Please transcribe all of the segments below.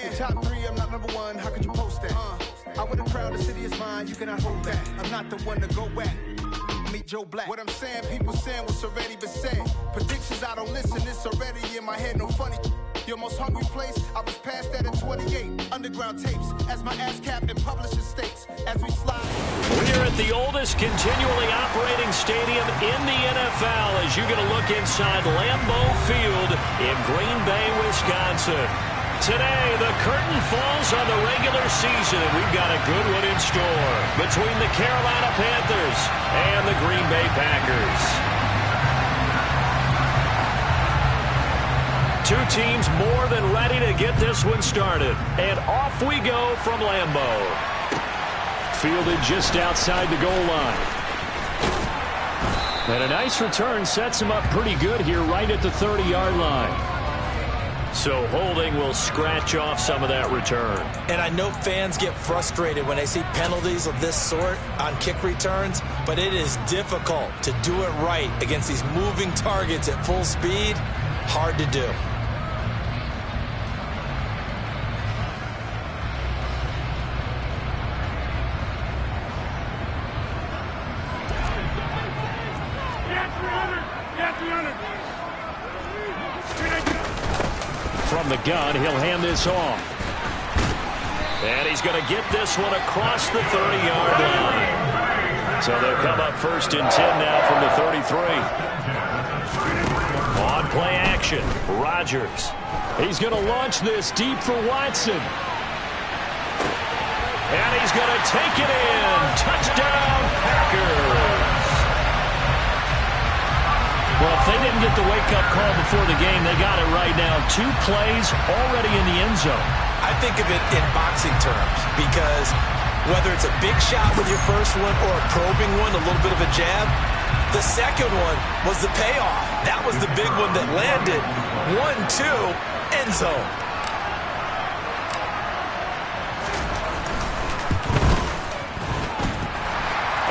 saying? Top 3, I'm not number 1. How could you post that? I would have crowned the city is mine. You cannot hold that. I'm not the one to go back. Meet Joe Black. What I'm saying, people saying what's already been said. Predictions, I don't listen. It's already in my head. No funny. Your most hungry place, I was past that at 28. Underground tapes, as my ass cap in publishing states. As we slide. We're at the oldest continually operating stadium in the NFL as you get a look inside Lambeau Field in Green Bay, Wisconsin. Today, the curtain falls on the regular season, and we've got a good one in store between the Carolina Panthers and the Green Bay Packers. Two teams more than ready to get this one started. And off we go from Lambeau. Fielded just outside the goal line. And a nice return sets him up pretty good here right at the 30-yard line. So holding will scratch off some of that return. And I know fans get frustrated when they see penalties of this sort on kick returns, but it is difficult to do it right against these moving targets at full speed. Hard to do. From the gun, he'll hand this off. And he's going to get this one across the 30-yard line. So they'll come up 1st and 10 now from the 33. On play action, Rodgers. He's going to launch this deep for Watson. And he's going to take it in. Touchdown, Packers. Well, if they didn't get the wake-up call before the game, they got it right now. 2 plays already in the end zone. I think of it in boxing terms because whether it's a big shot with your first one or a probing one, a little bit of a jab, the second one was the payoff. That was the big one that landed. 1-2, end zone.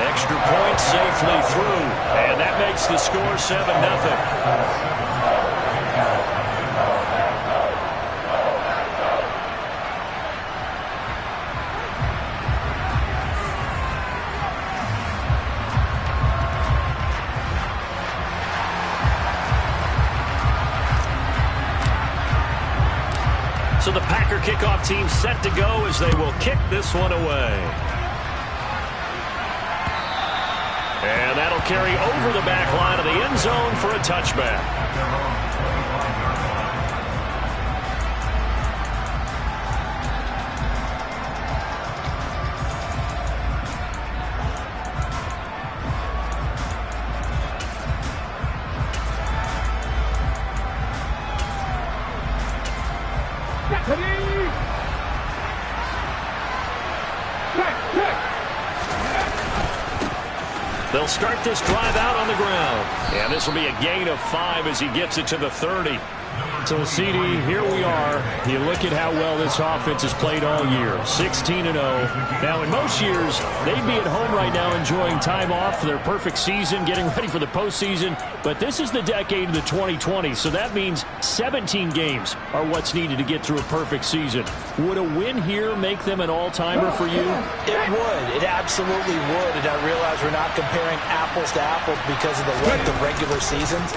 Extra point safely through, and that makes the score 7-0. So the Packer kickoff team set to go as they will kick this one away. And that'll carry over the back line of the end zone for a touchback. They'll start this drive out on the ground. And this will be a gain of 5 as he gets it to the 30. So, CD, here we are. You look at how well this offense has played all year. 16-0. Now, in most years, they'd be at home right now enjoying time off for their perfect season, getting ready for the postseason. But this is the decade of the 2020s, so that means 17 games are what's needed to get through a perfect season. Would a win here make them an all-timer for you? It would. It absolutely would. And I realize we're not comparing apples to apples because of the length of regular seasons.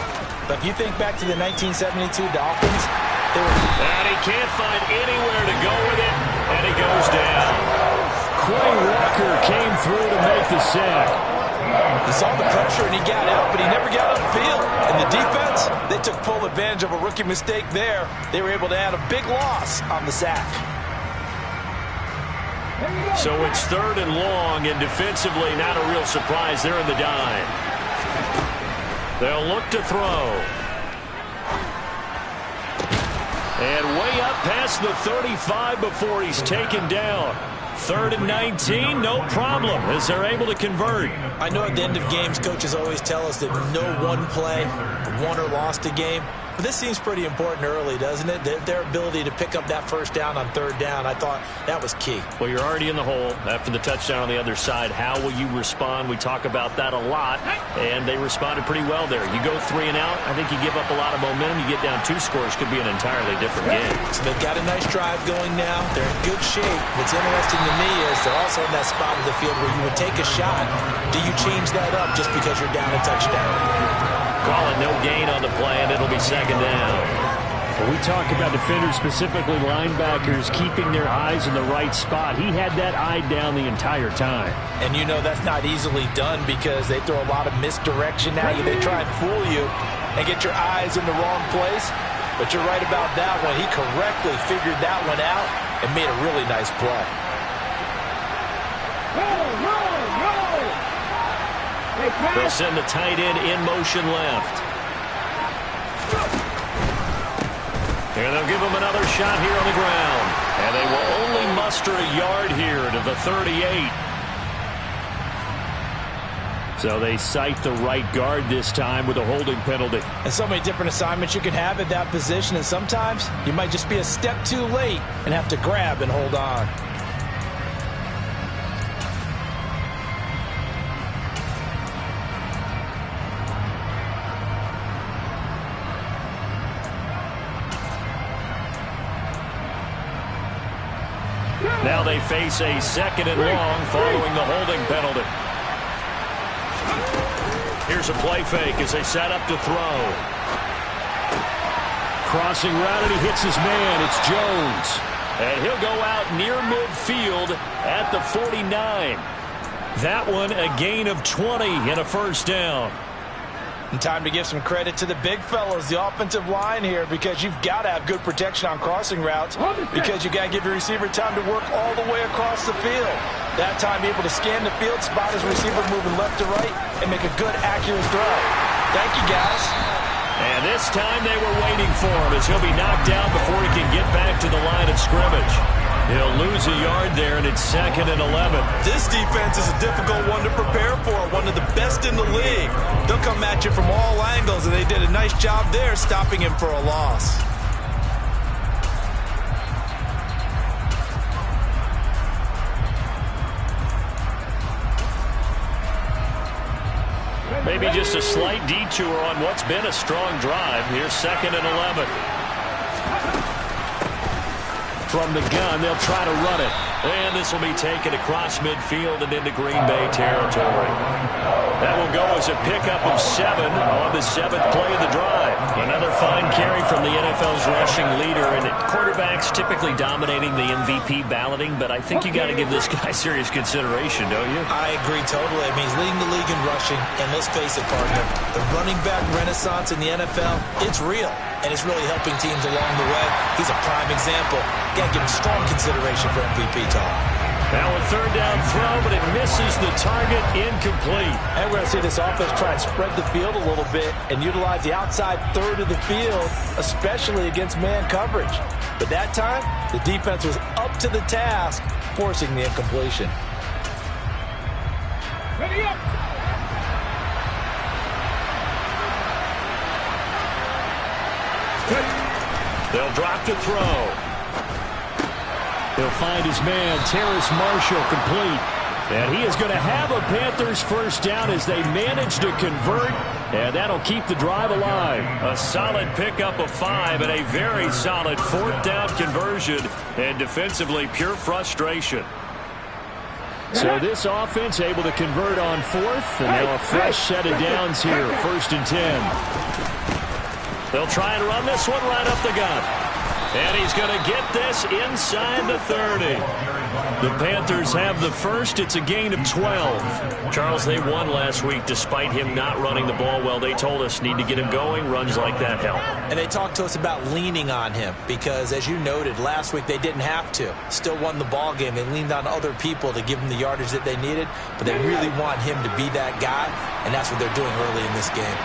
But if you think back to the 1972 Dolphins, they were... And he can't find anywhere to go with it, and he goes down. Quay Walker came through to make the sack. He saw the pressure and he got out, but he never got on the field. And the defense, they took full advantage of a rookie mistake there. They were able to add a big loss on the sack. So it's 3rd and long, and defensively not a real surprise. They're in the dime. They'll look to throw. And way up past the 35 before he's taken down. 3rd and 19, no problem, as they're able to convert. I know at the end of games, coaches always tell us that no one play won or lost a game. This seems pretty important early, doesn't it? Their ability to pick up that first down on third down, I thought that was key. Well, you're already in the hole after the touchdown on the other side. How will you respond? We talk about that a lot, and they responded pretty well there. You go 3 and out, I think you give up a lot of momentum. You get down 2 scores, could be an entirely different game. So they've got a nice drive going now. They're in good shape. What's interesting to me is they're also in that spot of the field where you would take a shot. Do you change that up just because you're down a touchdown? Call it no gain on the play, and it'll be second down. When we talk about defenders, specifically linebackers, keeping their eyes in the right spot, he had that eye down the entire time. And you know that's not easily done because they throw a lot of misdirection at you. They try and fool you and get your eyes in the wrong place. But you're right about that one. He correctly figured that one out and made a really nice play. They'll send the tight end in motion left. And they'll give him another shot here on the ground. And they will only muster a yard here to the 38. So they cite the right guard this time with a holding penalty. And so many different assignments you can have at that position. And sometimes you might just be a step too late and have to grab and hold on. Now they face a 2nd and long following the holding penalty. Here's a play fake as they set up to throw. Crossing route, and he hits his man. It's Jones. And he'll go out near midfield at the 49. That one a gain of 20 and a first down. And time to give some credit to the big fellows, the offensive line here, because you've got to have good protection on crossing routes because you got to give your receiver time to work all the way across the field. That time able to scan the field, spot his receiver moving left to right, and make a good, accurate throw. Thank you, guys. And this time they were waiting for him as he'll be knocked down before he can get back to the line of scrimmage. He'll lose a yard there, and it's 2nd and 11. This defense is a difficult one to prepare for, one of the best in the league. They'll come at you from all angles, and they did a nice job there stopping him for a loss. Maybe just a slight detour on what's been a strong drive. Here's 2nd and 11. From the gun, they'll try to run it. And this will be taken across midfield and into Green Bay territory. That will go as a pickup of 7 on the 7th play of the drive. Another fine carry from the NFL's rushing leader, and quarterbacks typically dominating the MVP balloting, but I think you got to give this guy serious consideration, don't you? I agree totally. I mean, he's leading the league in rushing, and let's face it, partner, the running back renaissance in the NFL, it's real, and it's really helping teams along the way. He's a prime example. Got to give him strong consideration for MVP talk. Now a 3rd down throw, but it misses the target, incomplete. And we're going to see this offense try and spread the field a little bit and utilize the outside third of the field, especially against man coverage. But that time, the defense was up to the task, forcing the incompletion. Ready up! They'll drop to throw. He'll find his man, Terrace Marshall, complete. And he is going to have a Panthers first down as they manage to convert, and that'll keep the drive alive. A solid pickup of 5 and a very solid 4th down conversion, and defensively pure frustration. So this offense able to convert on 4th, and now a fresh set of downs here, 1st and 10. They'll try and run this one right up the gut. And he's going to get this inside the 30. The Panthers have the first. It's a gain of 12. Charles, they won last week despite him not running the ball well. They told us need to get him going. Runs like that help. And they talked to us about leaning on him because, as you noted, last week they didn't have to. Still won the ball game. They leaned on other people to give them the yardage that they needed, but they really want him to be that guy, and that's what they're doing early in this game.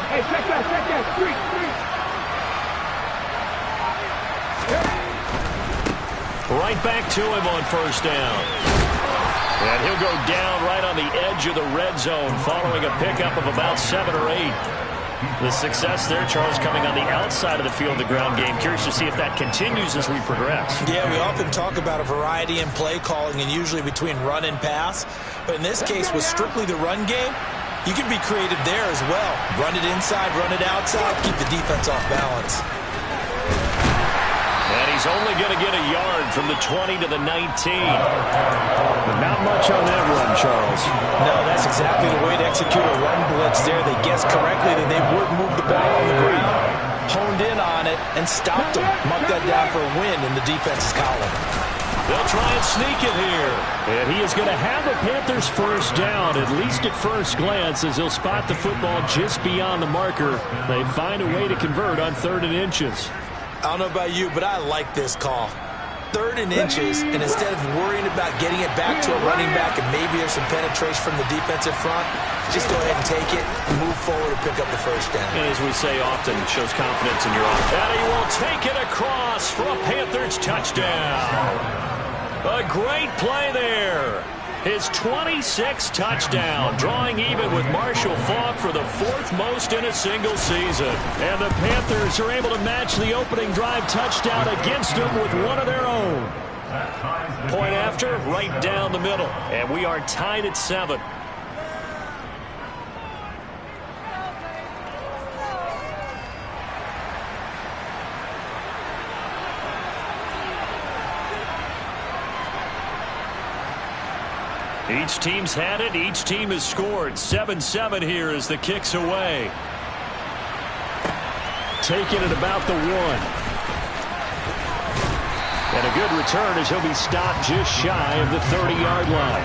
Hey, check that, street. Right back to him on 1st down. And he'll go down right on the edge of the red zone following a pickup of about 7 or 8. The success there, Charles, coming on the outside of the field, the ground game. Curious to see if that continues as we progress. Yeah, we often talk about a variety in play calling and usually between run and pass. But in this case, with strictly the run game, you can be creative there as well. Run it inside, run it outside, keep the defense off balance. And he's only going to get a yard from the 20 to the 19. But not much on that run, Charles. No, that's exactly the way to execute a run blitz there. They guessed correctly that they would move the ball on the green. Honed in on it and stopped them. Marked that down for a win in the defense's column. They'll try and sneak it here. And he is going to have the Panthers first down, at least at first glance, as he'll spot the football just beyond the marker. They find a way to convert on 3rd and inches. I don't know about you, but I like this call. 3rd and inches, and instead of worrying about getting it back to a running back and maybe there's some penetration from the defensive front, just go ahead and take it, move forward, and pick up the first down. And as we say often, it shows confidence in your offense. And he will take it across for a Panthers touchdown. A great play there. His 26th touchdown, drawing even with Marshall Faulk for the 4th most in a single season. And the Panthers are able to match the opening drive touchdown against them with one of their own. Point after, right down the middle. And we are tied at 7. Each team's had it. Each team has scored. 7-7 here as the kick's away. Taking it about the 1. And a good return as he'll be stopped just shy of the 30-yard line.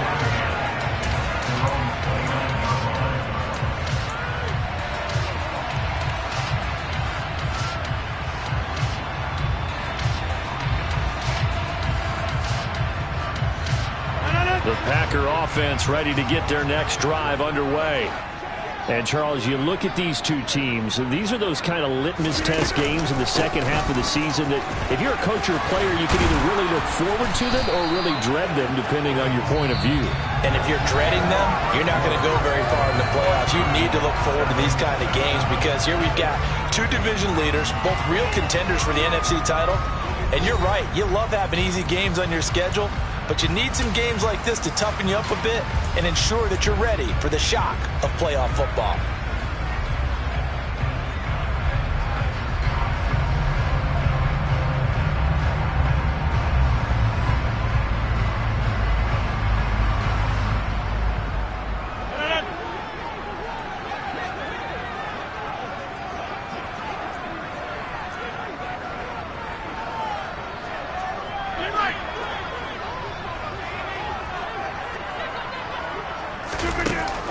The Packer offense ready to get their next drive underway. And, Charles, you look at these two teams, and these are those kind of litmus test games in the second half of the season that if you're a coach or a player, you can either really look forward to them or really dread them, depending on your point of view. And if you're dreading them, you're not going to go very far in the playoffs. You need to look forward to these kind of games because here we've got 2 division leaders, both real contenders for the NFC title. And you're right, you love having easy games on your schedule, but you need some games like this to toughen you up a bit and ensure that you're ready for the shock of playoff football.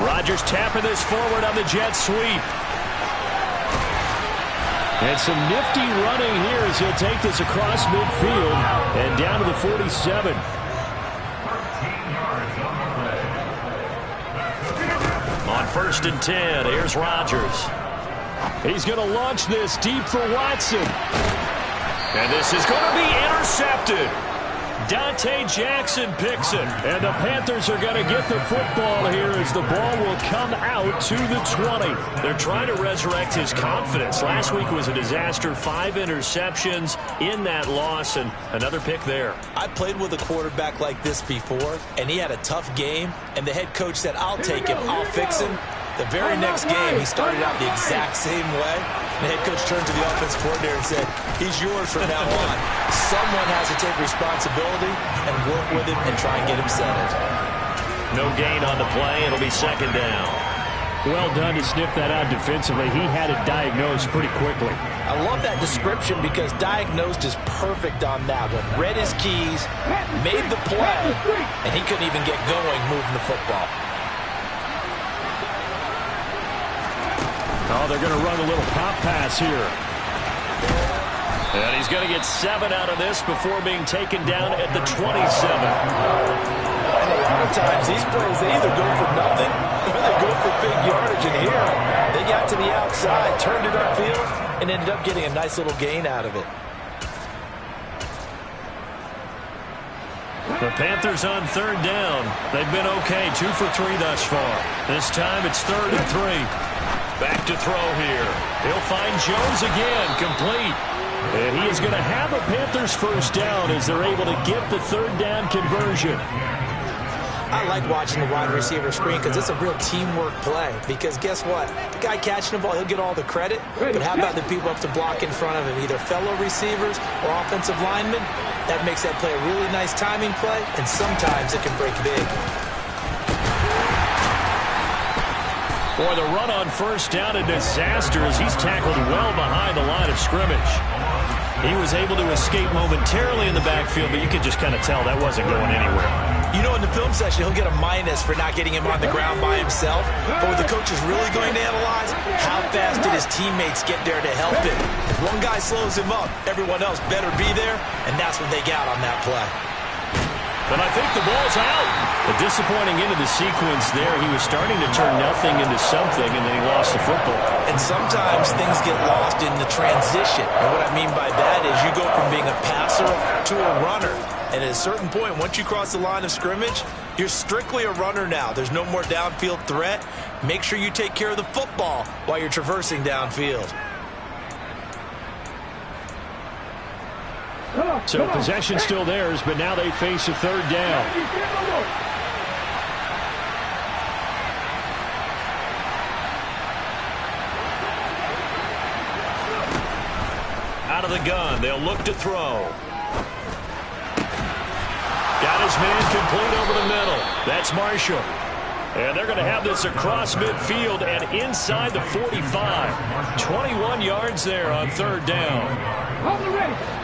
Rodgers tapping this forward on the jet sweep. And some nifty running here as he'll take this across midfield and down to the 47. On 1st and 10, here's Rodgers. He's going to launch this deep for Watson. And this is going to be intercepted. Dante Jackson picks it, and the Panthers are going to get the football here as the ball will come out to the 20. They're trying to resurrect his confidence. Last week was a disaster, 5 interceptions in that loss, and another pick there. I played with a quarterback like this before, and he had a tough game, and the head coach said, I'll take him, I'll fix him. The very next game, he started out the exact same way. The head coach turned to the offensive coordinator and said, he's yours from now on. Someone has to take responsibility and work with him and try and get him settled. No gain on the play. It'll be 2nd down. Well done to sniff that out defensively. He had it diagnosed pretty quickly. I love that description because diagnosed is perfect on that one. Read his keys, made the play, and he couldn't even get going moving the football. Oh, they're going to run a little pop pass here. And he's going to get 7 out of this before being taken down at the 27. And a lot of times, these plays, they either go for nothing or they go for big yardage. And here, they got to the outside, turned it upfield, and ended up getting a nice little gain out of it. The Panthers on third down. They've been okay, 2 for 3 thus far. This time it's 3rd and 3. Back to throw here. He'll find Jones again, complete. And he is going to have a Panthers first down as they're able to get the third down conversion. I like watching the wide receiver screen because it's a real teamwork play. Because guess what? The guy catching the ball, he'll get all the credit. But how about the people up to block in front of him, either fellow receivers or offensive linemen? That makes that play a really nice timing play, and sometimes it can break big. Boy, the run on first down, a disaster as he's tackled well behind the line of scrimmage. He was able to escape momentarily in the backfield, but you could just kind of tell that wasn't going anywhere. You know, in the film session, he'll get a minus for not getting him on the ground by himself. But what the coach is really going to analyze, how fast did his teammates get there to help him? If one guy slows him up, everyone else better be there, and that's what they got on that play. But I think the ball's out. A disappointing end of the sequence there. He was starting to turn nothing into something, and then he lost the football. And sometimes things get lost in the transition. And what I mean by that is you go from being a passer to a runner. And at a certain point, once you cross the line of scrimmage, you're strictly a runner now. There's no more downfield threat. Make sure you take care of the football while you're traversing downfield. So possession still theirs, but now they face a third down. Out of the gun, they'll look to throw. Got his man complete over the middle. That's Marshall. And they're going to have this across midfield and inside the 45. 21 yards there on third down. Hold the race.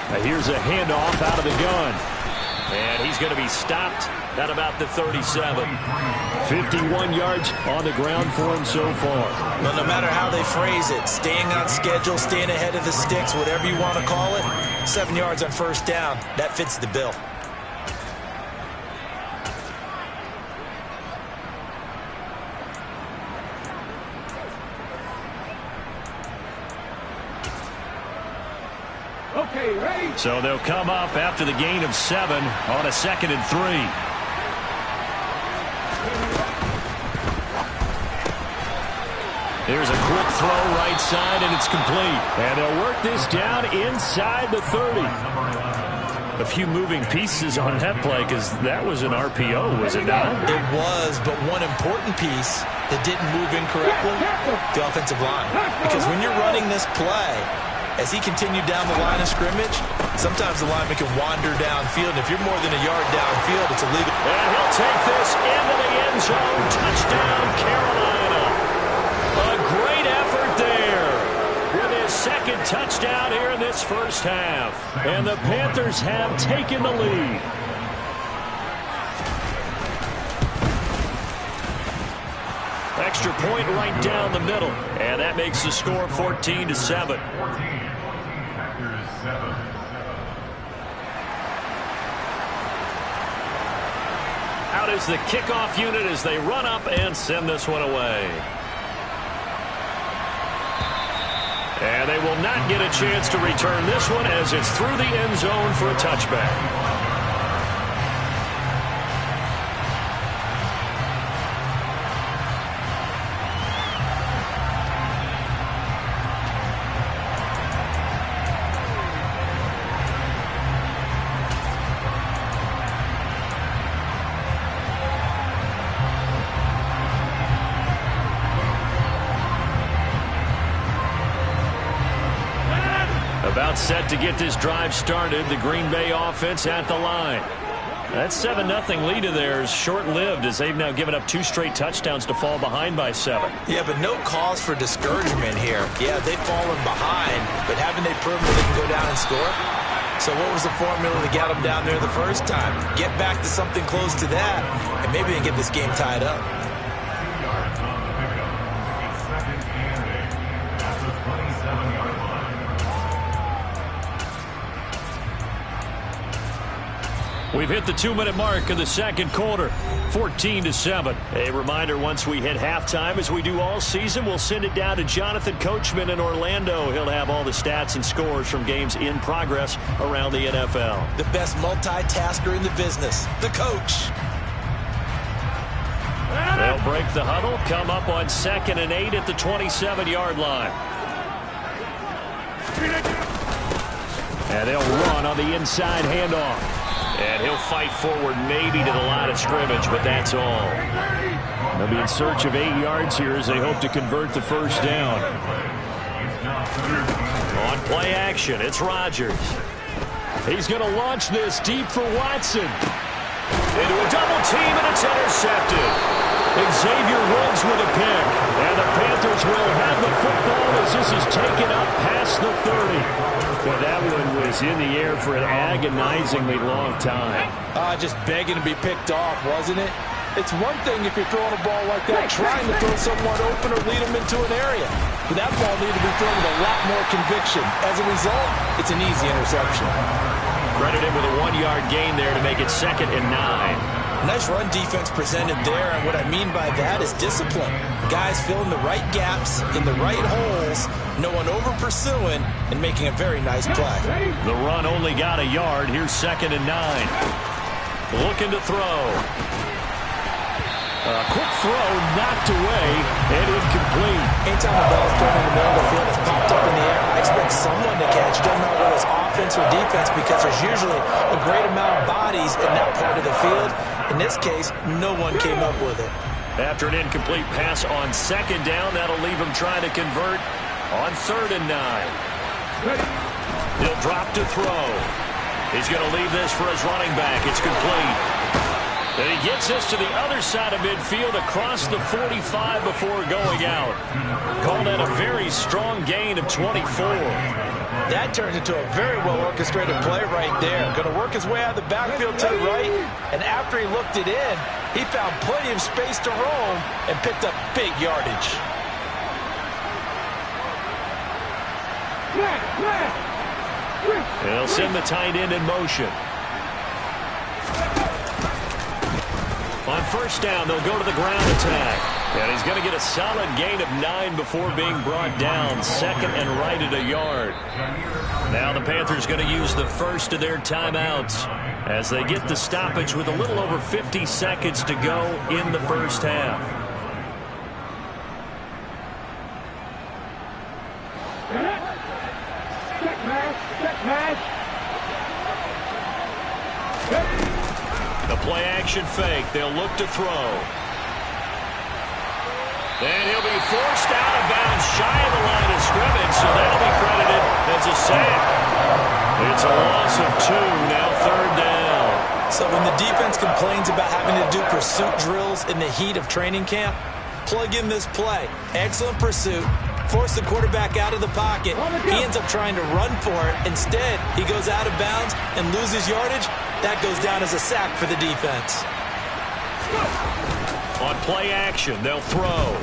Now here's a handoff out of the gun. And he's going to be stopped at about the 37. 51 yards on the ground for him so far. Well, no matter how they phrase it, staying on schedule, staying ahead of the sticks, whatever you want to call it, 7 yards on first down, that fits the bill. Okay, ready? So they'll come up after the gain of 7 on a 2nd and 3. Here's a quick throw right side, and it's complete. And they'll work this down inside the 30. A few moving pieces on that play because that was an RPO, was it not? It was, but one important piece that didn't move incorrectly, the offensive line. Because when you're running this play, as he continued down the line of scrimmage, sometimes the lineman can wander downfield, and if you're more than a yard downfield, it's illegal. And he'll take this into the end zone. Touchdown, Carolina. A great effort there with his second touchdown here in this first half. And the Panthers have taken the lead. Extra point right down the middle. And that makes the score 14-7. Out is the kickoff unit as they run up and send this one away. And they will not get a chance to return this one as it's through the end zone for a touchback. About set to get this drive started. The Green Bay offense at the line. That 7-0 lead of theirs short-lived as they've now given up 2 straight touchdowns to fall behind by 7. Yeah, but no cause for discouragement here. Yeah, they've fallen behind, but haven't they proven that they can go down and score? So what was the formula to get them down there the first time? Get back to something close to that, and maybe they can get this game tied up. We've hit the 2-minute mark of the second quarter, 14-7. A reminder, once we hit halftime, as we do all season, we'll send it down to Jonathan Coachman in Orlando. He'll have all the stats and scores from games in progress around the NFL. The best multitasker in the business, the coach. They'll break the huddle, come up on 2nd and 8 at the 27-yard line. And they'll run on the inside handoff. And he'll fight forward maybe to the line of scrimmage, but that's all. They'll be in search of 8 yards here as they hope to convert the first down. On play action, it's Rodgers. He's going to launch this deep for Watson. Into a double team, and it's intercepted. Xavier Woods with a pick. And the Panthers will have the football as this is taken up past the 30. Well, that one was in the air for an agonizingly long time. Just begging to be picked off, wasn't it? It's one thing if you're throwing a ball like that, trying to throw someone open or lead them into an area. But that ball needed to be thrown with a lot more conviction. As a result, it's an easy interception. Credited with a 1-yard gain there to make it 2nd and 9. Nice run defense presented there, and what I mean by that is discipline. Guys filling the right gaps in the right holes, no one over-pursuing, and making a very nice play. The run only got a yard. Here's 2nd and 9. Looking to throw. A quick throw knocked away and incomplete. Anytime the ball is thrown in the middle of the field, it's popped up in the air, I expect someone to catch. Doesn't matter whether it's offense or defense, because there's usually a great amount of bodies in that part of the field. In this case, no one came up with it. After an incomplete pass on 2nd down, that'll leave him trying to convert on 3rd and 9. He'll drop to throw. He's going to leave this for his running back. It's complete. And he gets us to the other side of midfield across the 45 before going out. Call that a very strong gain of 24. That turns into a very well-orchestrated play right there. Going to work his way out of the backfield to the right, and after he looked it in, he found plenty of space to roam and picked up big yardage. They'll send the tight end in motion. On 1st down, they'll go to the ground attack. And he's going to get a solid gain of 9 before being brought down. 2nd and right at a yard. Now the Panthers going to use the first of their timeouts as they get the stoppage with a little over 50 seconds to go in the first half. The play-action fake. They'll look to throw. And he'll be forced out of bounds shy of the line of scrimmage, so that'll be credited as a sack. It's a loss of 2, now 3rd down. So when the defense complains about having to do pursuit drills in the heat of training camp, plug in this play. Excellent pursuit. Force the quarterback out of the pocket. He ends up trying to run for it. Instead, he goes out of bounds and loses yardage. That goes down as a sack for the defense. On play action, they'll throw.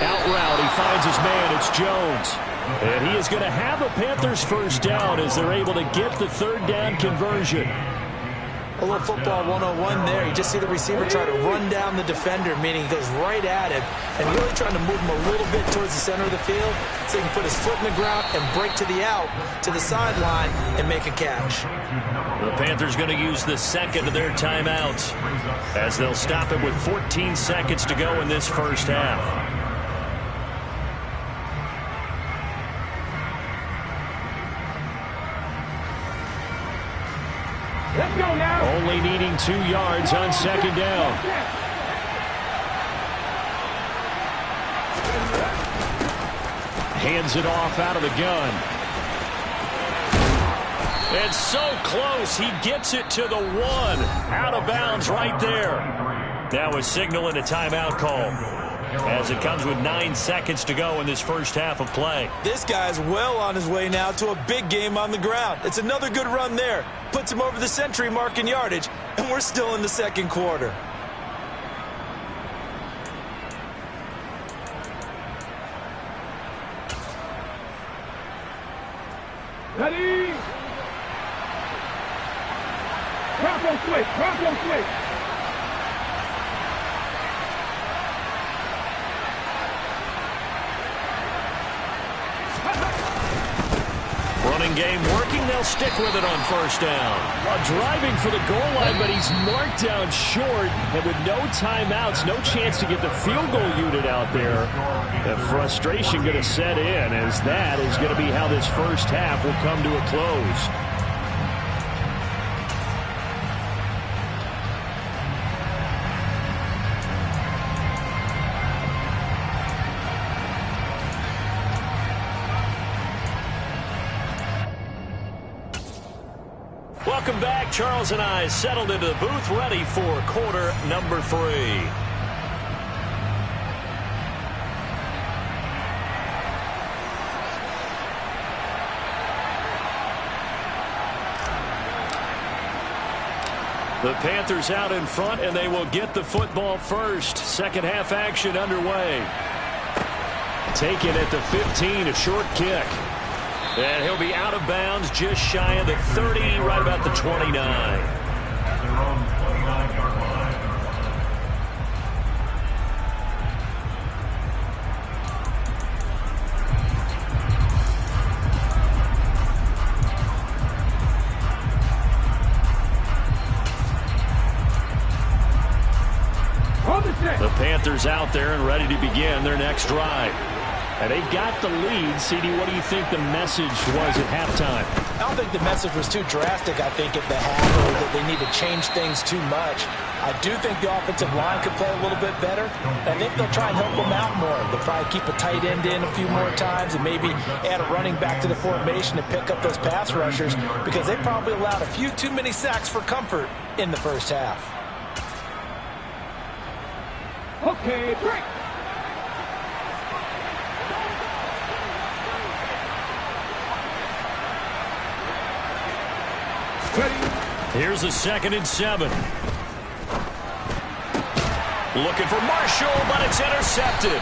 Out route, he finds his man. It's Jones. And he is going to have a Panthers first down as they're able to get the 3rd down conversion. A little football 101 there. You just see the receiver try to run down the defender, meaning he goes right at him and really trying to move him a little bit towards the center of the field so he can put his foot in the ground and break to the out, to the sideline, and make a catch. The Panthers going to use the 2nd of their timeouts as they'll stop it with 14 seconds to go in this first half. Let's go now. Only needing 2 yards on 2nd down. Hands it off out of the gun. And so close, he gets it to the 1. Out of bounds right there. That was signaling a timeout call as it comes with 9 seconds to go in this first half of play. This guy's well on his way now to a big game on the ground. It's another good run there. Puts him over the century mark in yardage, and we're still in the second quarter. Ready? switch. Bronco switch. Running game working. They'll stick with it on first down. Driving for the goal line, but he's marked down short. And with no timeouts, no chance to get the field goal unit out there. The frustration going to set in, as that is going to be how this first half will come to a close. Welcome back. Charles and I settled into the booth, ready for quarter number 3. The Panthers out in front, and they will get the football first. Second half action underway. Taken at the 15, a short kick. And he'll be out of bounds just shy of the 30, right about the 29. The Panthers out there and ready to begin their next drive. And they've got the lead. CD, what do you think the message was at halftime? I don't think the message was too drastic, I think, at the half, or that they need to change things too much. I do think the offensive line could play a little bit better. I think they'll try and help them out more. They'll probably keep a tight end in a few more times and maybe add a running back to the formation to pick up those pass rushers, because they probably allowed a few too many sacks for comfort in the first half. Okay, break. Here's a 2nd and 7. Looking for Marshall, but it's intercepted.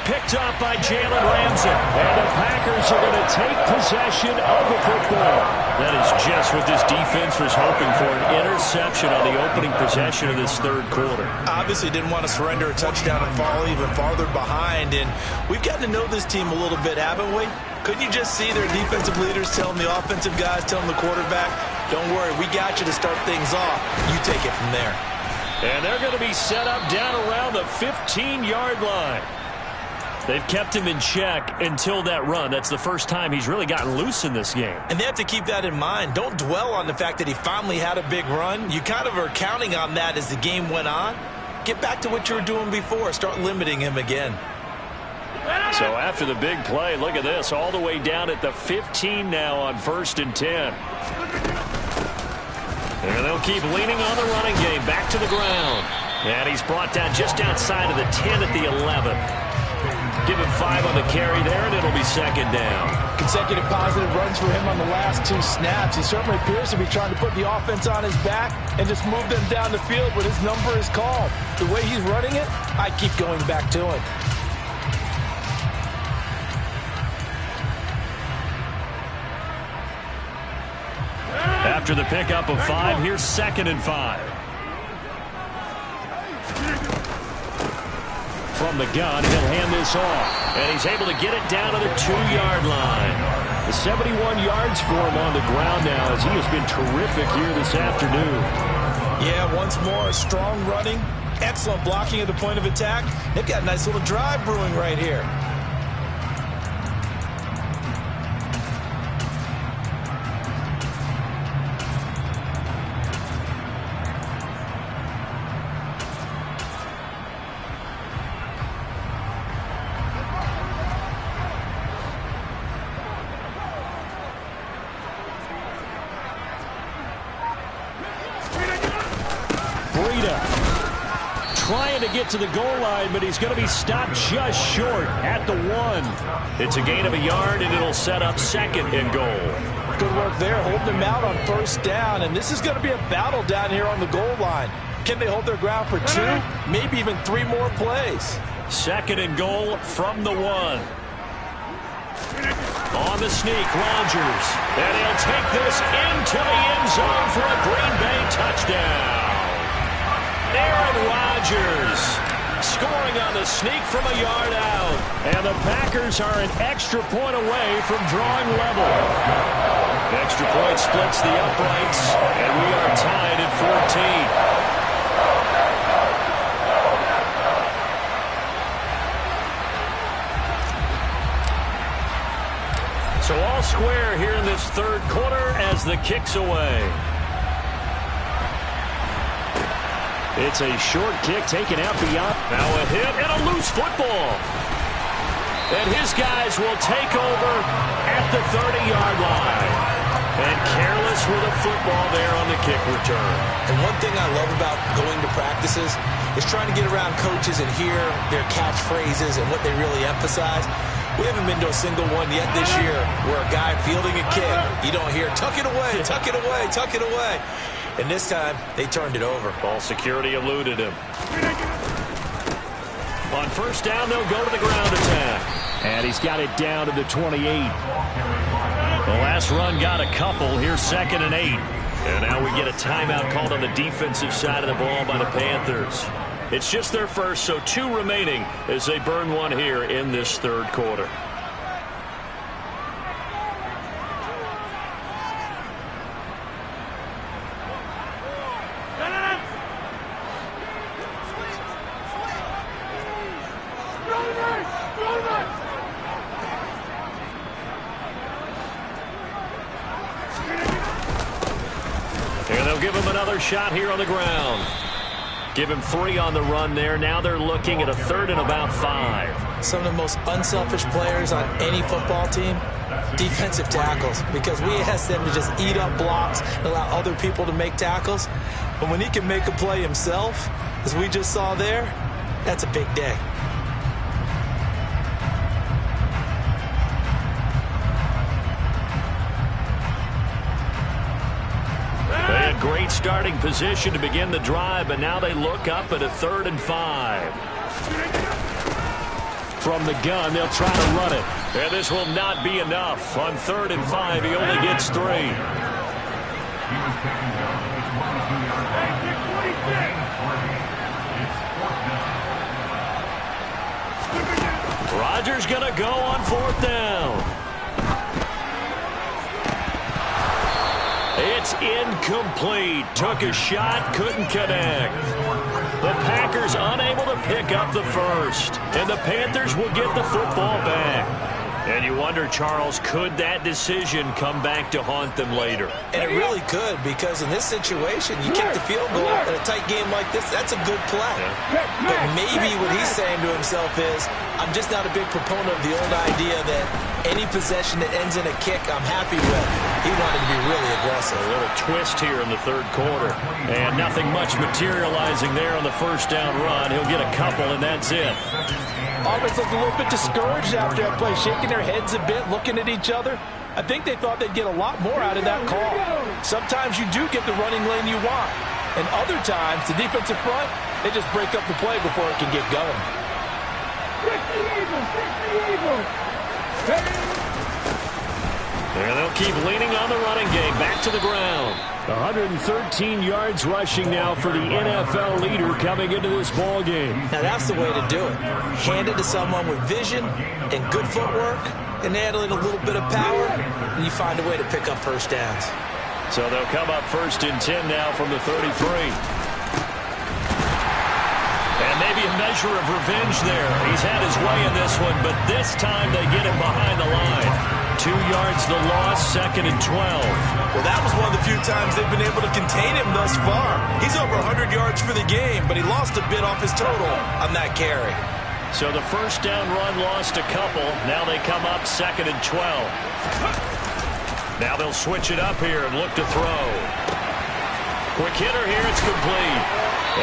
Picked up by Jalen Ramsey. And the Packers are going to take possession of the football. That is just what this defense was hoping for, an interception on the opening possession of this third quarter. Obviously didn't want to surrender a touchdown and fall even farther behind. And we've gotten to know this team a little bit, haven't we? Couldn't you just see their defensive leaders telling the offensive guys, telling the quarterback, don't worry, we got you to start things off. You take it from there. And they're going to be set up down around the 15-yard line. They've kept him in check until that run. That's the first time he's really gotten loose in this game. And they have to keep that in mind. Don't dwell on the fact that he finally had a big run. You kind of are counting on that as the game went on. Get back to what you were doing before. Start limiting him again. So after the big play, look at this, all the way down at the 15 now on 1st and 10. And they'll keep leaning on the running game, back to the ground. And he's brought down just outside of the 10 at the 11. Give him 5 on the carry there, and it'll be 2nd down. Consecutive positive runs for him on the last 2 snaps. He certainly appears to be trying to put the offense on his back and just move them down the field when his number is called. The way he's running it, I keep going back to him. After the pickup of 5, here's 2nd and 5. From the gun, he'll hand this off. And he's able to get it down to the 2-yard line. The 71 yards for him on the ground now, as he has been terrific here this afternoon. Yeah, once more, strong running, excellent blocking at the point of attack. They've got a nice little drive brewing right here. Trying to get to the goal line, but he's going to be stopped just short at the 1. It's a gain of a yard, and it'll set up 2nd and goal. Good work there, holding him out on 1st down, and this is going to be a battle down here on the goal line. Can they hold their ground for 2, maybe even 3 more plays? 2nd and goal from the 1. On the sneak, Rodgers. And he'll take this into the end zone for a Green Bay touchdown. Aaron Rodgers scoring on the sneak from a yard out. And the Packers are an extra point away from drawing level. Extra point splits the uprights, and we are tied at 14. So all square here in this third quarter as the kick's away. It's a short kick taken out beyond. Now a hit and a loose football. And his guys will take over at the 30-yard line. And careless with a football there on the kick return. And one thing I love about going to practices is trying to get around coaches and hear their catchphrases and what they really emphasize. We haven't been to a single one yet this year where a guy fielding a kick, you don't hear, tuck it away, tuck it away, tuck it away. And this time, they turned it over. Ball security eluded him. On first down, they'll go to the ground attack. And he's got it down to the 28. The last run got a couple. Here's 2nd and 8. And now we get a timeout called on the defensive side of the ball by the Panthers. It's just their first, so 2 remaining as they burn one here in this third quarter. And they'll give him another shot here on the ground. Give him 3 on the run there. Now they're looking at a 3rd and about 5. Some of the most unselfish players on any football team, defensive tackles, because we ask them to just eat up blocks and allow other people to make tackles. But when he can make a play himself, as we just saw there, that's a big day. Great starting position to begin the drive, but now they look up at a 3rd and 5. From the gun, they'll try to run it. And this will not be enough. On 3rd and 5, he only gets 3. Rodgers going to go on 4th down. It's incomplete. Took a shot, couldn't connect. The Packers unable to pick up the first. And the Panthers will get the football back. And you wonder, Charles, could that decision come back to haunt them later? And it really could, because in this situation, you kick the field goal in a tight game like this, that's a good play. But maybe what he's saying to himself is, I'm just not a big proponent of the old idea that any possession that ends in a kick, I'm happy with. He wanted to be really aggressive. A little twist here in the third quarter. And nothing much materializing there on the first down run. He'll get a couple, and that's it. Offense looked a little bit discouraged after that play, shaking their heads a bit, looking at each other. I think they thought they'd get a lot more out of that call. Sometimes you do get the running lane you want. And other times, the defensive front, they just break up the play before it can get going. And they'll keep leaning on the running game. Back to the ground. 113 yards rushing now for the NFL leader coming into this ball game. Now that's the way to do it. Hand it to someone with vision and good footwork, and add in a little bit of power, and you find a way to pick up first downs. So they'll come up 1st and 10 now from the 33. And maybe a measure of revenge there. He's had his way in this one, but this time they get him behind the line. 2 yards the loss, 2nd and 12. Well, that was one of the few times they've been able to contain him thus far. He's over 100 yards for the game, but he lost a bit off his total on that carry. So the first down run lost a couple. Now they come up 2nd and 12. Now they'll switch it up here and look to throw. Quick hitter here, it's complete.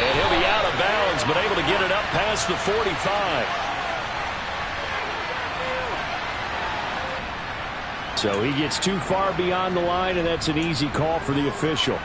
And he'll be out of bounds, but able to get it up past the 45. So he gets too far beyond the line, and that's an easy call for the official.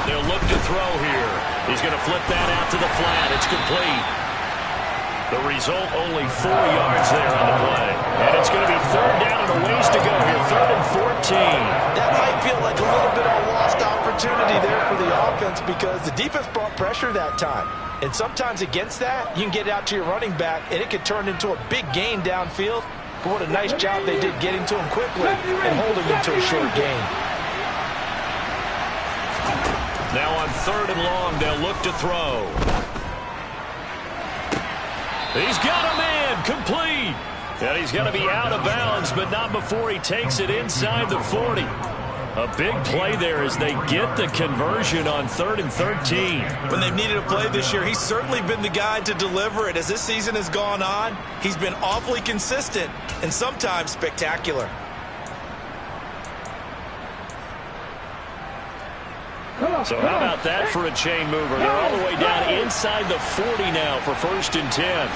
They'll look to throw here. He's going to flip that out to the flat. It's complete. The result, only 4 yards there on the play. And it's going to be third down and a ways to go here. 3rd and 14. That might feel like a little bit of a lost opportunity there for the offense because the defense brought pressure that time. And sometimes against that, you can get out to your running back, and it could turn into a big gain downfield. But what a nice job they did getting to him quickly and holding him to a short gain. Now on 3rd and long, they'll look to throw. He's got a man, complete. And he's going to be out of bounds, but not before he takes it inside the 40. A big play there as they get the conversion on 3rd and 13. When they've needed a play this year, he's certainly been the guy to deliver it. As this season has gone on, he's been awfully consistent and sometimes spectacular. So how about that for a chain mover? They're all the way down inside the 40 now for 1st and 10.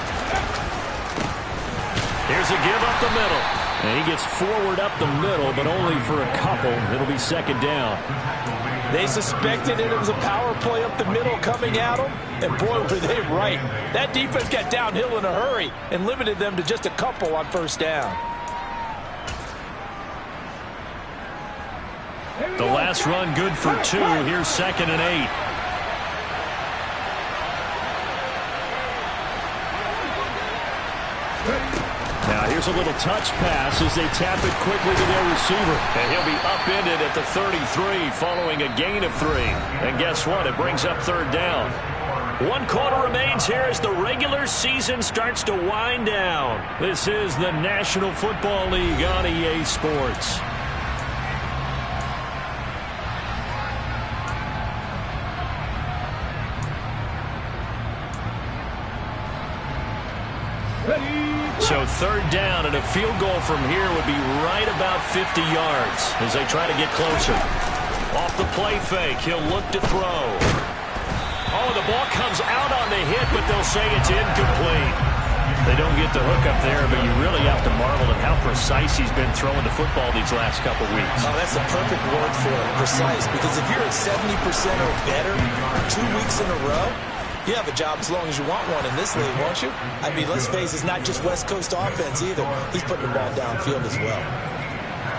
Here's a give up the middle. And he gets forward up the middle, but only for a couple. It'll be 2nd down. They suspected it was a power play up the middle coming at them, and boy, were they right. That defense got downhill in a hurry and limited them to just a couple on 1st down. The last run good for 2. Here's 2nd and 8. Now here's a little touch pass as they tap it quickly to their receiver. And he'll be upended at the 33 following a gain of 3. And guess what? It brings up 3rd down. 1 quarter remains here as the regular season starts to wind down. This is the National Football League on EA Sports. So 3rd down, and a field goal from here would be right about 50 yards as they try to get closer. Off the play fake, he'll look to throw. Oh, the ball comes out on the hit, but they'll say it's incomplete. They don't get the hook up there, but you really have to marvel at how precise he's been throwing the football these last couple weeks. Oh, that's the perfect word for it, precise, because if you're at 70% or better 2 weeks in a row, you have a job as long as you want one in this league, won't you? I mean, let's face it, it's not just West Coast offense either. He's putting the ball downfield as well.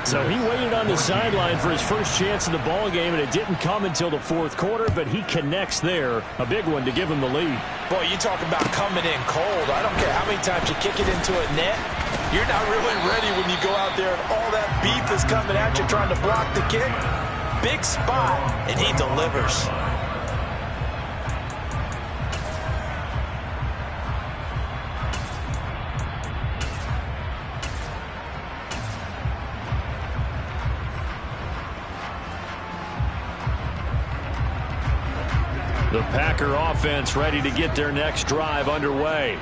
So he waited on the sideline for his first chance in the ball game, and it didn't come until the 4th quarter, but he connects there. A big one to give him the lead. Boy, you talk about coming in cold. I don't care how many times you kick it into a net. You're not really ready when you go out there and all that beef is coming at you trying to block the kick. Big spot, and he delivers. The Packer offense ready to get their next drive underway.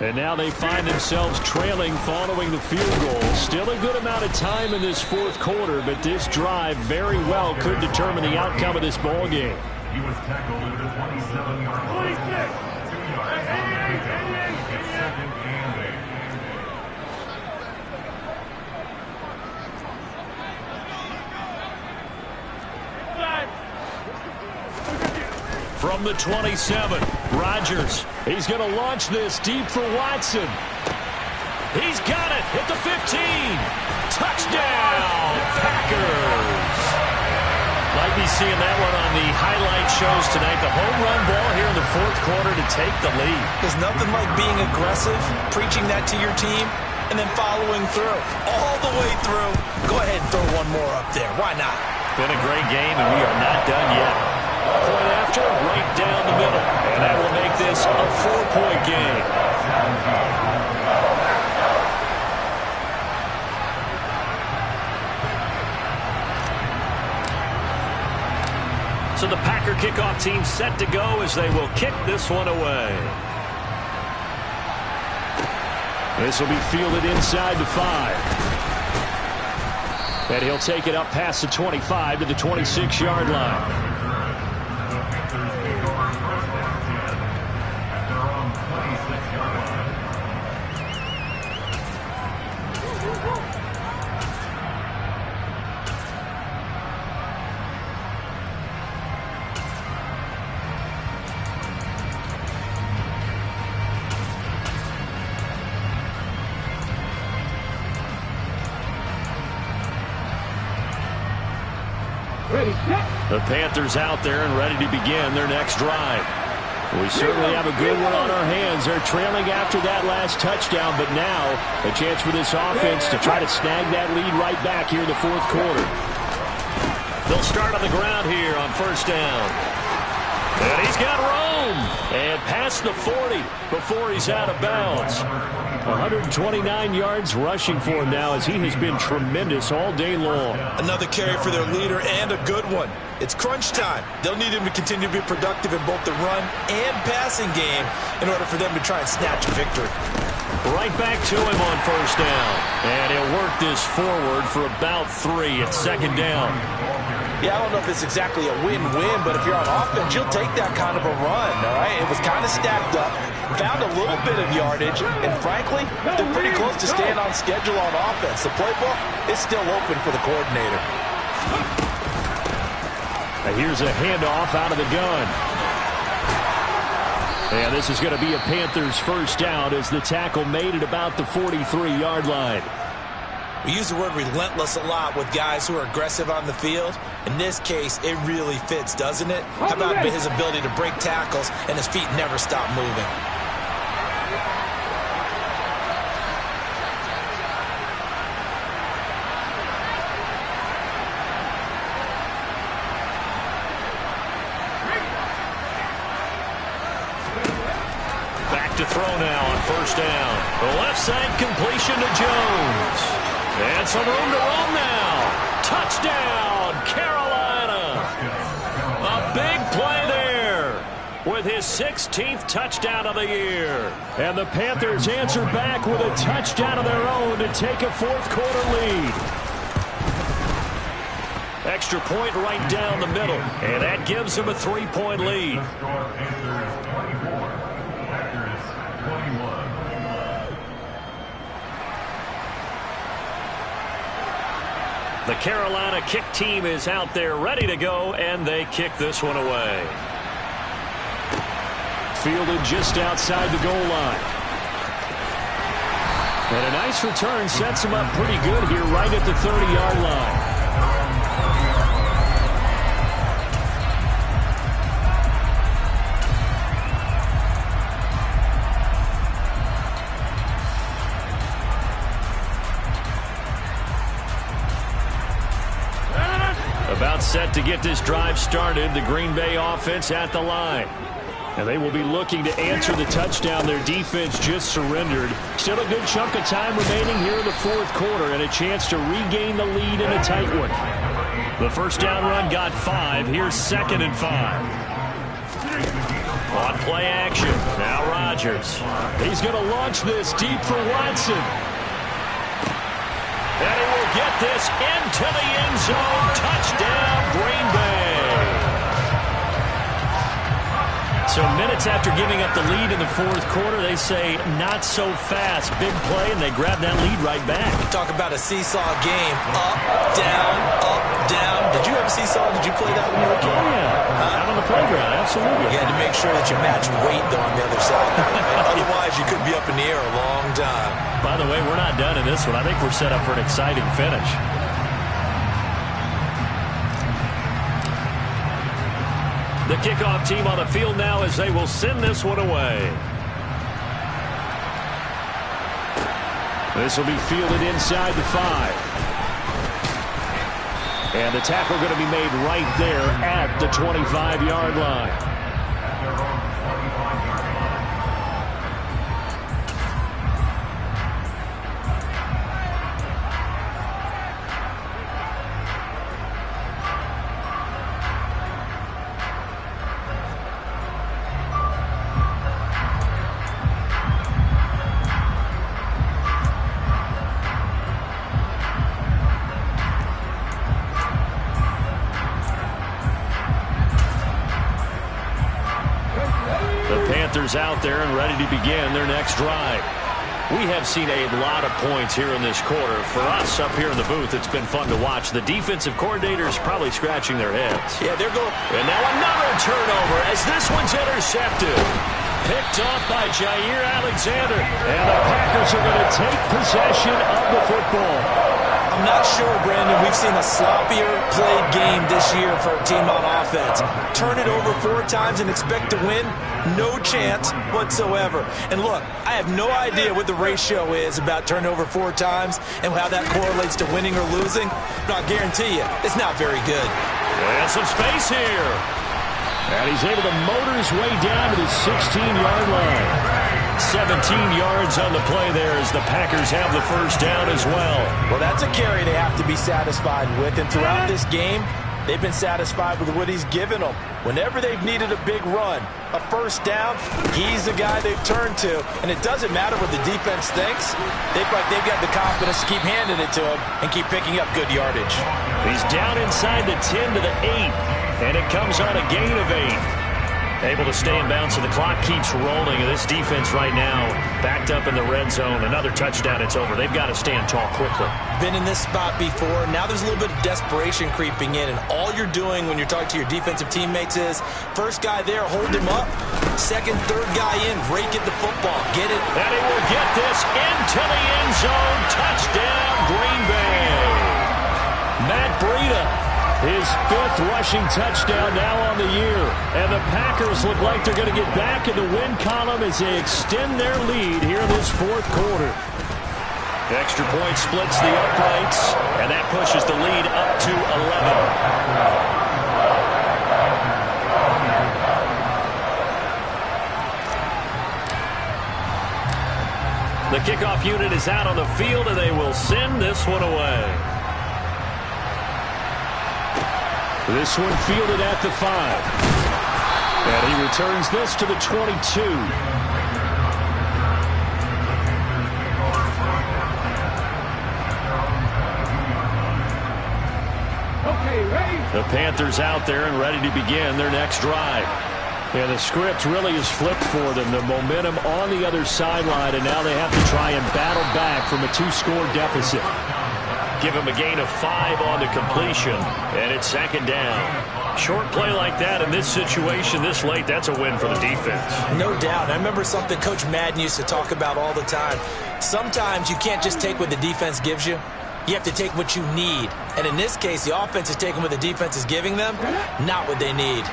And now they find themselves trailing following the field goal. Still a good amount of time in this 4th quarter, but this drive very well could determine the outcome of this ball game. He was tackled at the 27-yard line. 2 yards on the pickup. It's 2nd and 8. From the 27, Rodgers. He's going to launch this deep for Watson. He's got it at the 15. Touchdown, Packers. Might be seeing that one on the highlight shows tonight. The home run ball here in the 4th quarter to take the lead. There's nothing like being aggressive, preaching that to your team, and then following through. All the way through. Go ahead and throw one more up there. Why not? Been a great game, and we are not done yet. Point after, right down the middle. And that will make this a 4-point game. So the Packer kickoff team set to go as they will kick this one away. This will be fielded inside the 5. And he'll take it up past the 25 to the 26-yard line. The Panthers out there and ready to begin their next drive. We certainly have a good one on our hands. They're trailing after that last touchdown, but now a chance for this offense to try to snag that lead right back here in the fourth quarter. They'll start on the ground here on first down. And he's got room. And past the 40 before he's out of bounds. 129 yards rushing for him now as he has been tremendous all day long. Another carry for their leader and a good one. It's crunch time. They'll need him to continue to be productive in both the run and passing game in order for them to try and snatch a victory. Right back to him on first down. And he'll work this forward for about 3 at second down. Yeah, I don't know if it's exactly a win-win, but if you're on offense, you'll take that kind of a run, all right? It was kind of stacked up, found a little bit of yardage, and frankly, they're pretty close to staying on schedule on offense. The playbook is still open for the coordinator. Now here's a handoff out of the gun. And this is going to be a Panthers first down as the tackle made at about the 43-yard line. We use the word relentless a lot with guys who are aggressive on the field. In this case, it really fits, doesn't it? How about his ability to break tackles and his feet never stop moving? Back to throw now on first down. The left side completion to Jones. And some room to roam now. Touchdown, Carolina. A big play there with his 16th touchdown of the year. And the Panthers answer back with a touchdown of their own to take a fourth quarter lead. Extra point right down the middle. And that gives them a 3-point lead. The Carolina kick team is out there ready to go, and they kick this one away. Fielded just outside the goal line. And a nice return sets him up pretty good here right at the 30-yard line. About set to get this drive started, the Green Bay offense at the line. And they will be looking to answer the touchdown their defense just surrendered. Still a good chunk of time remaining here in the fourth quarter and a chance to regain the lead in a tight one. The first down run got 5. Here's 2nd and 5. On play action. Now Rodgers. He's going to launch this deep for Watson. And he will get this into the end zone. Touchdown, Green Bay. So minutes after giving up the lead in the fourth quarter, they say not so fast. Big play, and they grab that lead right back. Talk about a seesaw game. Up, down, up, down. Did you have a seesaw? Did you play that when you were a kid? Oh, yeah. Out on the playground, absolutely. You had to make sure that you matched weight, though, on the other side. Otherwise, you could be up in the air a long time. By the way, we're not done in this one. I think we're set up for an exciting finish. The kickoff team on the field now as they will send this one away. This will be fielded inside the 5. And the tackle going to be made right there at the 25-yard line. Out there and ready to begin their next drive. We have seen a lot of points here in this quarter. For us up here in the booth, it's been fun to watch. The defensive coordinators probably scratching their heads. Yeah, they're going. And now another turnover as this one's intercepted. Picked off by Jair Alexander. And the Packers are going to take possession of the football. I'm not sure, Brandon, we've seen a sloppier played game this year for a team on offense. Turn it over 4 times and expect to win? No chance whatsoever. And look, I have no idea what the ratio is about turnover 4 times and how that correlates to winning or losing, but I'll guarantee you, it's not very good. And some space here. And he's able to motor his way down to the 16-yard line. 17 yards on the play there as the Packers have the first down as well. Well, that's a carry they have to be satisfied with, and throughout this game, they've been satisfied with what he's given them. Whenever they've needed a big run, a first down, he's the guy they've turned to. And it doesn't matter what the defense thinks. They've got the confidence to keep handing it to him and keep picking up good yardage. He's down inside the 10 to the 8, and it comes on a gain of 8. Able to stay in bounds, and the clock keeps rolling. And this defense right now backed up in the red zone. Another touchdown, it's over. They've got to stand tall quickly. Been in this spot before. Now there's a little bit of desperation creeping in, and all you're doing when you're talking to your defensive teammates is first guy there, hold him up. Second, third guy in, rake at the football. Get it? And he will get this into the end zone. Touchdown, Green Bay. Matt Breida. His 5th rushing touchdown now on the year. And the Packers look like they're going to get back in the win column as they extend their lead here in this 4th quarter. Extra point splits the uprights, and that pushes the lead up to 11. The kickoff unit is out on the field, and they will send this one away. This one fielded at the 5. And he returns this to the 22. The Panthers out there and ready to begin their next drive. Yeah, the script really is flipped for them. The momentum on the other sideline, and now they have to try and battle back from a 2-score deficit. Give him a gain of 5 on the completion, and it's 2nd down. Short play like that in this situation this late, that's a win for the defense. No doubt. I remember something Coach Madden used to talk about all the time. Sometimes you can't just take what the defense gives you. You have to take what you need. And in this case, the offense is taking what the defense is giving them, not what they need.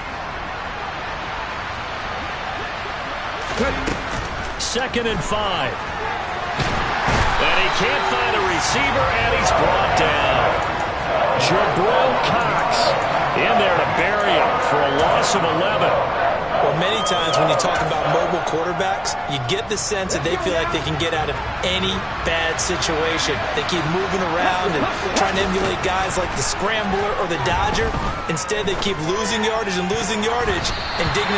2nd and 5. And he can't find a receiver, and he's brought down. Jabril Cox in there to bury him for a loss of 11. Well, many times when you talk about mobile quarterbacks, you get the sense that they feel like they can get out of any bad situation. They keep moving around and trying to emulate guys like the Scrambler or the Dodger. Instead, they keep losing yardage and digging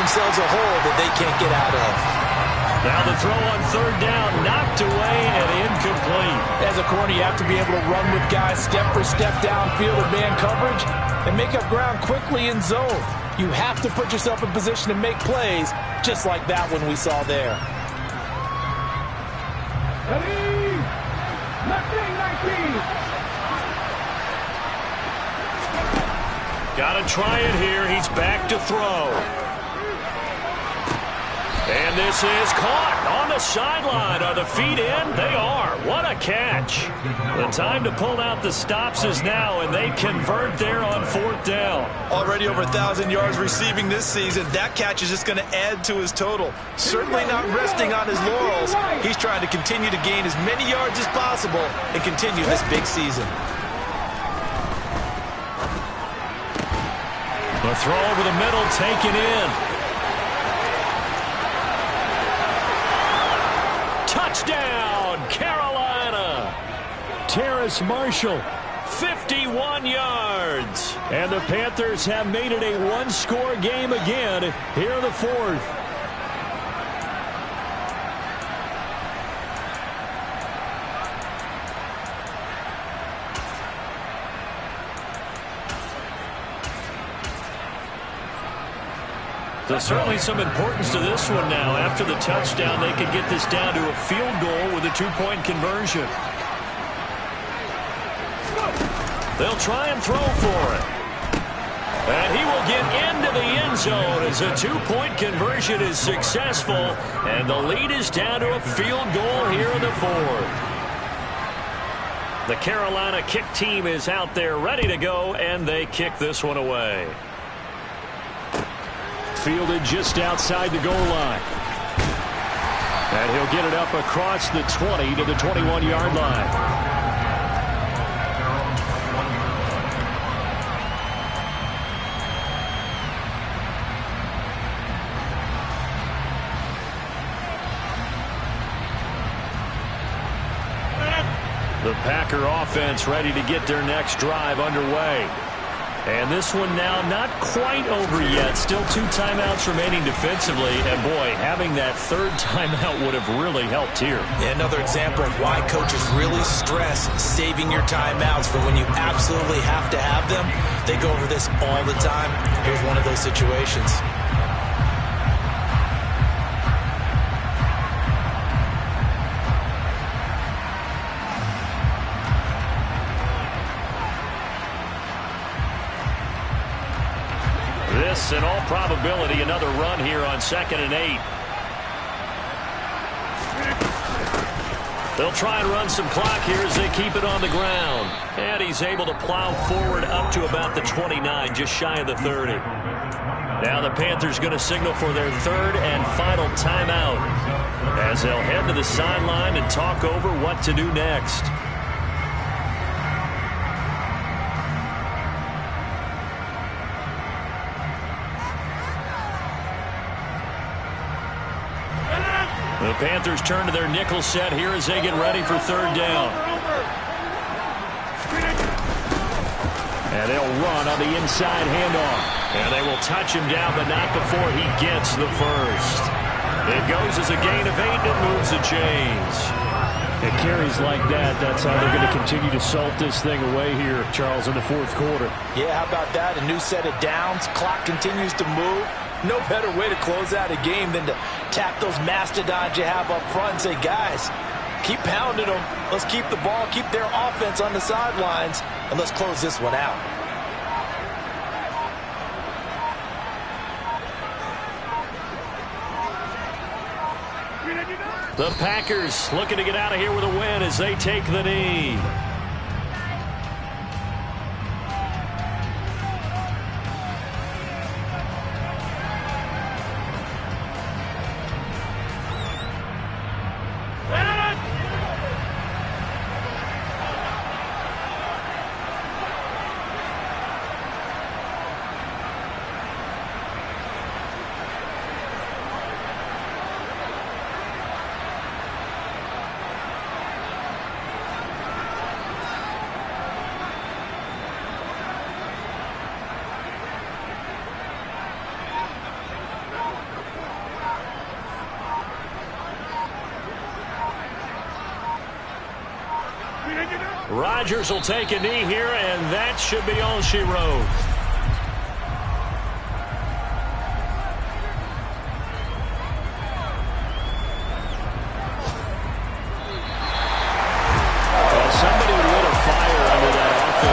themselves a hole that they can't get out of. Now the throw on 3rd down, knocked away and incomplete. As a corner, you have to be able to run with guys step for step downfield in man coverage and make up ground quickly in zone. You have to put yourself in position to make plays, just like that one we saw there. Got to try it here. He's back to throw. And this is caught on the sideline. Are the feet in? They are. What a catch. The time to pull out the stops is now, and they convert there on 4th down. Already over 1,000 yards receiving this season. That catch is just going to add to his total. Certainly not resting on his laurels. He's trying to continue to gain as many yards as possible and continue this big season. The throw over the middle, taken in. Touchdown, Carolina. Terrace Marshall, 51 yards. And the Panthers have made it a 1-score game again here in the 4th. There's certainly some importance to this one now. After the touchdown, they could get this down to a field goal with a 2-point conversion. They'll try and throw for it. And he will get into the end zone as a 2-point conversion is successful. And the lead is down to a field goal here in the 4th. The Carolina kick team is out there ready to go, and they kick this one away. Fielded just outside the goal line. And he'll get it up across the 20 to the 21-yard line. The Packer offense ready to get their next drive underway. And this one now not quite over yet. Still 2 timeouts remaining defensively. And, boy, having that third timeout would have really helped here. Yeah, another example of why coaches really stress saving your timeouts for when you absolutely have to have them. They go over this all the time. Here's one of those situations. This, in all probability, another run here on 2nd and 8. They'll try and run some clock here as they keep it on the ground. And he's able to plow forward up to about the 29, just shy of the 30. Now the Panthers going to signal for their 3rd and final timeout as they'll head to the sideline and talk over what to do next. The Panthers turn to their nickel set here as they get ready for 3rd down. And they'll run on the inside handoff. And they will touch him down, but not before he gets the first. It goes as a gain of 8, and it moves the chains. It carries like that. That's how they're going to continue to salt this thing away here, Charles, in the 4th quarter. Yeah, how about that? A new set of downs. Clock continues to move. No better way to close out a game than to tap those mastodons you have up front and say, guys, keep pounding them. Let's keep the ball, keep their offense on the sidelines, and let's close this one out. The Packers looking to get out of here with a win as they take the knee. Rodgers will take a knee here, and that should be all she wrote.